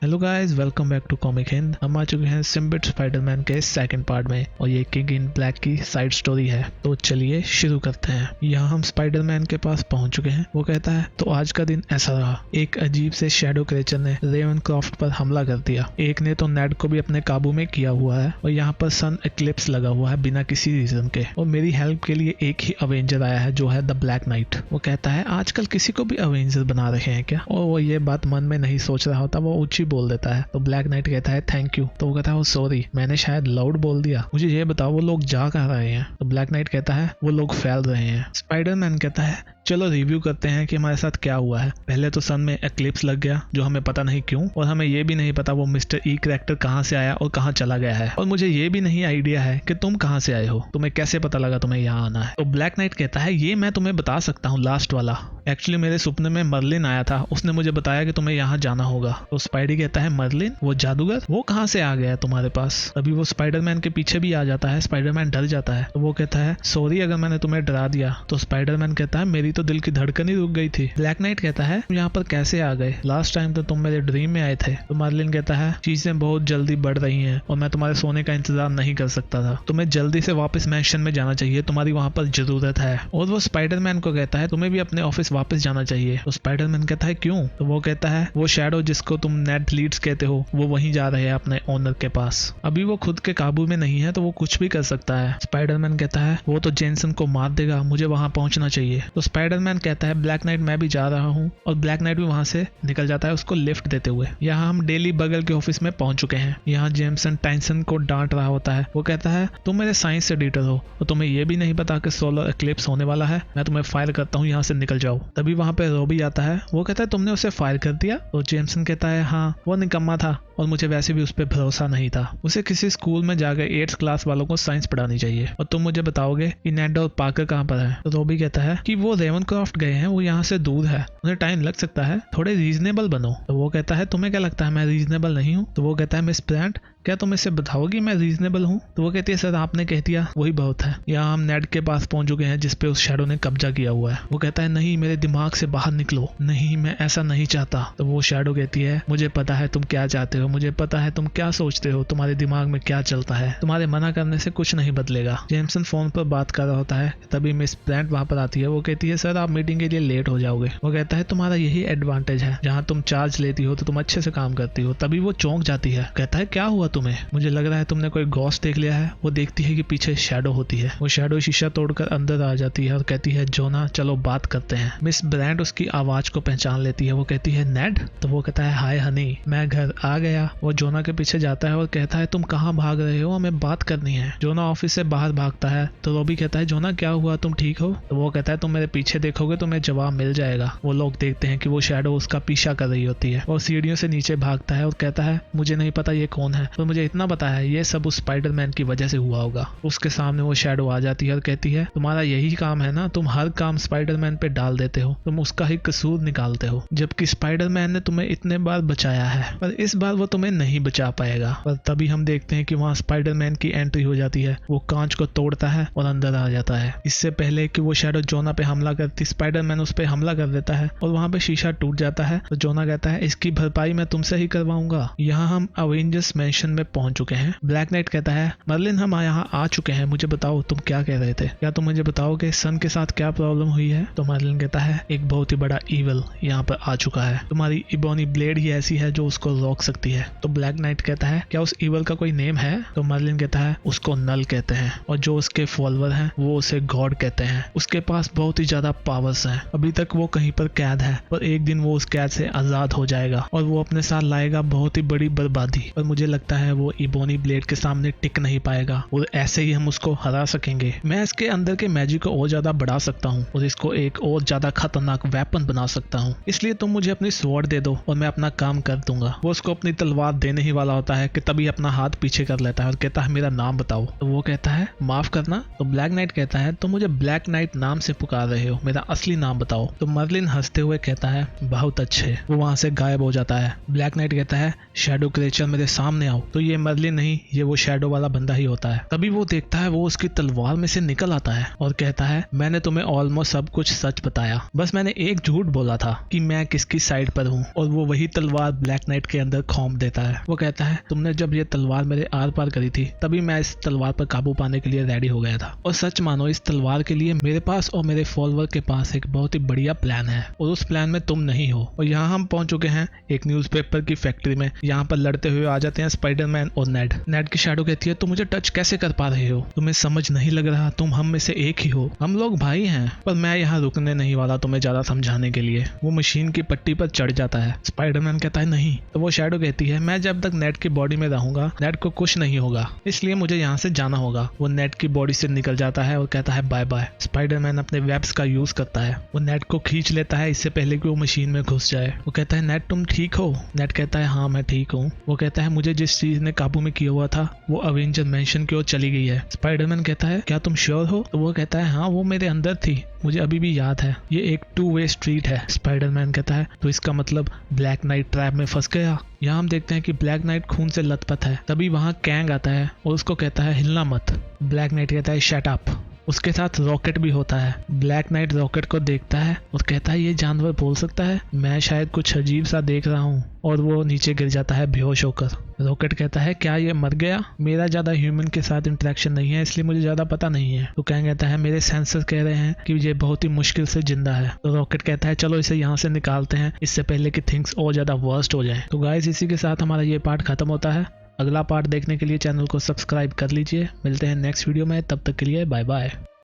Hello guys, welcome back to comic Hind. हम आ चुके हैं सिम्बिट स्पाइडरमैन के सेकंड पार्ट में और ये किंग इन ब्लैक की साइड स्टोरी है। तो चलिए शुरू करते हैं। यहाँ हम स्पाइडरमैन के पास पहुंच चुके हैं। वो कहता है तो आज का दिन ऐसा रहा। एक अजीब से शैडो क्रिएचर ने रेवनक्रॉफ्ट पर हमला कर दिया। एक ने तो नेड को भी अपने काबू में किया हुआ है और यहाँ पर सन एक्लिप्स लगा हुआ है बिना किसी रीजन के। और मेरी हेल्प के लिए एक ही अवेंजर आया है जो है द ब्लैक नाइट। वो कहता है आजकल किसी को भी अवेंजर बना रहे हैं क्या? और वो ये बात मन में नहीं सोच रहा होता, वो ऊंची बोल देता है। तो ब्लैक नाइट कहता है थैंक यू। तो वो कहता है सॉरी, मैंने शायद लाउड बोल दिया। मुझे ये बताओ वो लोग जा कहाँ रहे हैं? तो ब्लैक नाइट कहता है वो लोग फैल रहे हैं। स्पाइडरमैन कहता है चलो रिव्यू करते हैं कि हमारे साथ क्या हुआ है। पहले तो सन में एक्लिप्स लग गया जो हमें पता नहीं क्यों, और हमें ये भी नहीं पता वो मिस्टर ई कैरेक्टर कहाँ से आया और कहाँ चला गया है। और मुझे ये भी नहीं आइडिया है कि तुम कहाँ से आए हो, तुम्हें कैसे पता लगा तुम्हें यहाँ आना है? तो ब्लैक नाइट कहता है ये मैं तुम्हें बता सकता हूँ, लास्ट वाला। एक्चुअली मेरे सपने में मर्लिन आया था, उसने मुझे बताया कि तुम्हें यहाँ जाना होगा। तो स्पाइडी कहता है मर्लिन वो जादूगर, वो कहाँ से आ गया है तुम्हारे पास? अभी वो स्पाइडरमैन के पीछे भी आ जाता है। स्पाइडरमैन डर जाता है। तो वो कहता है सॉरी अगर मैंने तुम्हें डरा दिया। तो स्पाइडरमैन कहता है मेरी तो दिल की धड़कन ही रुक गई थी। ब्लैक नाइट कहता है यहाँ पर कैसे आ गए? लास्ट टाइम तो तुम मेरे ड्रीम में आए थे। तो मर्लिन कहता है चीजें बहुत जल्दी बढ़ रही हैं और मैं तुम्हारे सोने का इंतजार नहीं कर सकता था। तुम्हें जल्दी से वापस मैंशन में जाना चाहिए, तुम्हारी वहां पर जरूरत है। और वो स्पाइडरमैन को कहता है तुम्हें भी अपने ऑफिस वापस जाना चाहिए। तो स्पाइडरमैन कहता है क्यों? तो वो कहता है वो शैडो जिसको तुम नेड लीड्स कहते हो वो वहीं जा रहे हैं अपने ओनर के पास। अभी वो खुद के काबू में नहीं है तो वो कुछ भी कर सकता है। स्पाइडरमैन कहता है वो तो जेनसन को मार देगा, मुझे वहां पहुंचना चाहिए। तो स्पाइडरमैन कहता है ब्लैक नाइट मैं भी जा रहा हूँ। और ब्लैक नाइट भी वहां से निकल जाता है उसको लिफ्ट देते हुए। यहाँ हम डेली बगल के ऑफिस में पहुंच चुके हैं। यहाँ जेमसन टाइसन को डांट रहा होता है। वो कहता है तुम मेरे साइंस एडिटर हो और तुम्हें यह भी नहीं पता कि सोलर एक्लिप्स होने वाला है, मैं तुम्हें फायर करता हूँ, यहाँ से निकल जाओ। तभी वहां पे रॉबी आता है। वो कहता है तुमने उसे फायर कर दिया? तो जेमसन कहता है हाँ वो निकम्मा था और मुझे वैसे भी उस पर भरोसा नहीं था। उसे किसी स्कूल में जाकर 8th क्लास वालों को साइंस पढ़ानी चाहिए। और तुम मुझे बताओगे कि नेड और पार्कर कहाँ पर है? तो रॉबी कहता है कि वो रेवनक्रॉफ्ट गए हैं, वो यहाँ से दूर है, उन्हें टाइम लग सकता है, थोड़े रीजनेबल बनो। तो वो कहता है तुम्हें क्या लगता है मैं रीजनेबल नहीं हूँ? तो वो कहता है मिस ब्रांट क्या तुम इसे बताओगी मैं रीजनेबल हूँ? तो वो कहती है सर आपने कह दिया वही बहुत है। यहाँ हम नेड के पास पहुंच चुके हैं जिसपे उस शैडो ने कब्जा किया हुआ है। वो कहता है नहीं मेरे दिमाग से बाहर निकलो, नहीं मैं ऐसा नहीं चाहता। तो वो शैडो कहती है मुझे पता है तुम क्या चाहते हो, मुझे पता है तुम क्या सोचते हो, तुम्हारे दिमाग में क्या चलता है, तुम्हारे मना करने से कुछ नहीं बदलेगा। जेमसन फोन पर बात कर रहा होता है, तभी मिस ब्रांट वहां पर आती है। वो कहती है सर आप मीटिंग के लिए लेट हो जाओगे। वो कहता है तुम्हारा यही एडवांटेज है, जहाँ तुम चार्ज लेती हो तो तुम अच्छे से काम करती हो। तभी वो चौंक जाती है। कहता है क्या हुआ तुम्हें? मुझे लग रहा है तुमने कोई गॉस्ट देख लिया है। वो देखती है कि पीछे शैडो होती है। वो शैडो शीशा तोड़कर अंदर आ जाती है और कहती है जोना चलो बात करते हैं। मिस ब्रांड उसकी आवाज को पहचान लेती है। वो कहती है नेड? तो वो कहता है हाय हनी मैं घर आ गया। वो जोना के पीछे जाता है और कहता है तुम कहाँ भाग रहे हो, हमें बात करनी है। जोना ऑफिस से बाहर भागता है। तो रॉबी कहता है जोना क्या हुआ, तुम ठीक हो? तो वो कहता है तुम मेरे पीछे देखोगे तुम्हें जवाब मिल जाएगा। वो लोग देखते हैं कि वो शैडो उसका पीछा कर रही होती है। और सीढ़ियों से नीचे भागता है और कहता है मुझे नहीं पता ये कौन है, तो मुझे इतना पता है ये सब उस स्पाइडरमैन की वजह से हुआ होगा। उसके सामने वो शैडो आ जाती है और कहती है तुम्हारा यही काम है ना, तुम हर काम स्पाइडरमैन पे डाल देते हो, तुम उसका ही कसूर निकालते हो, जबकि स्पाइडरमैन ने तुम्हें इतने बार बचाया है पर इस बार वो तुम्हें नहीं बचा पाएगा। पर तभी हम देखते हैं कि वहाँ स्पाइडरमैन की एंट्री हो जाती है। वो कांच को तोड़ता है और अंदर आ जाता है। इससे पहले कि वो शैडो जोना पे हमला करती, स्पाइडरमैन उस पे हमला कर देता है और वहाँ पे शीशा टूट जाता है। तो जोना कहता है इसकी भरपाई मैं तुमसे ही करवाऊंगा। यहाँ हम अवेंजर्स मैंशन में पहुंच चुके हैं। ब्लैक नाइट कहता है मर्लिन हम यहाँ आ चुके हैं, मुझे बताओ तुम क्या कह रहे थे, क्या तुम मुझे बताओगे सन के साथ क्या प्रॉब्लम हुई है? तो मर्लिन कहता है एक बहुत ही बड़ा ईवल यहाँ पर आ चुका है, तुम्हारी इबोनी ब्लेड ही ऐसी है जो उसको रोक सकती है। तो ब्लैक नाइट कहता है क्या उस ईवल का कोई नेम है? तो मर्लिन कहता है उसको नल कहते हैं और जो उसके फॉलोअर हैं वो उसे गॉड कहते हैं। उसके पास बहुत ही ज्यादा पावर्स हैं। अभी तक वो कहीं पर कैद है पर एक दिन वो उस कैद से आजाद हो जाएगा और वो अपने साथ लाएगा बहुत ही बड़ी बर्बादी। पर मुझे लगता है वो इबोनी ब्लेड के सामने टिक नहीं पाएगा और ऐसे ही हम उसको हरा सकेंगे। मैं इसके अंदर के मैजिक को और ज्यादा बढ़ा सकता हूँ और इसको एक और ज्यादा खतरनाक वेपन बना सकता हूँ, इसलिए तुम मुझे अपनी स्वॉर्ड दे दो और मैं अपना काम कर दूंगा। वो उसको अपनी तलवार देने ही वाला होता है कि तभी अपना हाथ पीछे कर लेता है और कहता है मेरा नाम बताओ। तो वो कहता है माफ करना। तो ब्लैक नाइट कहता है तुम मुझे ब्लैक नाइट नाम से पुकार रहे हो, मेरा असली नाम बताओ। तो मर्लिन हंसते हुए कहता है बहुत अच्छे। वो वहां से गायब हो जाता है। ब्लैक नाइट कहता है शैडो क्रिएचर मेरे सामने आओ। तो ये मर्लिन नहीं, ये वो शैडो वाला बंदा ही होता है। तभी वो देखता है वो उसकी तलवार में से निकल आता है और कहता है मैंने तुम्हें ऑलमोस्ट सब कुछ सच बताया, बस मैंने एक झूठ बोला था कि मैं किसकी साइड पर हूँ। और वो वही तलवार ब्लैक नाइट के अंदर खौंप देता है। वो कहता है तुमने जब ये तलवार मेरे आर पार करी थी तभी मैं इस तलवार पर काबू पाने के लिए रेडी हो गया था, और सच मानो इस तलवार के लिए मेरे पास और मेरे फॉलोअर के पास एक बहुत ही बढ़िया प्लान है, और उस प्लान में तुम नहीं हो। और यहाँ हम पहुंच चुके हैं एक न्यूज़पेपर की फैक्ट्री में। यहाँ पर लड़ते हुए आ जाते हैं स्पाइडरमैन और नेड। नेड की शैडो कहती है तुम मुझे टच कैसे कर पा रहे हो, तुम्हें समझ नहीं लग रहा, तुम हम में से एक ही हो, हम लोग भाई हैं। पर मैं यहाँ रुकने नहीं वाला तुम्हें ज्यादा समझाने के लिए। वो मशीन की पट्टी पर चढ़ जाता है। स्पाइडरमैन कहता है नहीं। तो वो शैडो कहती है मैं जब तक नेड की बॉडी में रहूंगा नेड को कुछ नहीं होगा, इसलिए मुझे यहाँ से जाना होगा। वो नेड की बॉडी से निकल जाता है और कहता है बाय बाय। स्पाइडरमैन अपने वेब्स का यूज करता है, वो नेड को खींच लेता है इससे पहले कि वो मशीन में घुस जाए। वो कहता है नेड तुम ठीक हो? नेड कहता है हाँ मैं ठीक हूँ। वो कहता है मुझे जिस चीज ने काबू में किया हुआ था वो अवेंजर मैंशन की ओर चली गई है। स्पाइडरमैन कहता है क्या तुम श्योर हो? तो वो कहता है हाँ वो मेरे अंदर थी, मुझे अभी भी याद है, ये एक 2 वे स्ट्रीट है। स्पाइडरमैन कहता है तो इसका मतलब ब्लैक नाइट ट्रैप में फंस गया। यहाँ हम देखते हैं कि ब्लैक नाइट खून से लथपथ है। तभी वहाँ कैंग आता है और उसको कहता है हिलना मत। ब्लैक नाइट कहता है शट अप। उसके साथ रॉकेट भी होता है। ब्लैक नाइट रॉकेट को देखता है और कहता है ये जानवर बोल सकता है, मैं शायद कुछ अजीब सा देख रहा हूँ, और वो नीचे गिर जाता है बेहोश होकर। रॉकेट कहता है क्या ये मर गया? मेरा ज्यादा ह्यूमन के साथ इंटरेक्शन नहीं है इसलिए मुझे ज्यादा पता नहीं है। तो कैंग कहता है मेरे सेंसर कह रहे हैं कि ये बहुत ही मुश्किल से जिंदा है। तो रॉकेट कहता है चलो इसे यहाँ से निकालते हैं इससे पहले कि थिंग्स और ज्यादा वर्स्ट हो जाए। तो गाइस इसी के साथ हमारा ये पार्ट खत्म होता है। अगला पार्ट देखने के लिए चैनल को सब्सक्राइब कर लीजिए। मिलते हैं नेक्स्ट वीडियो में, तब तक के लिए बाय बाय।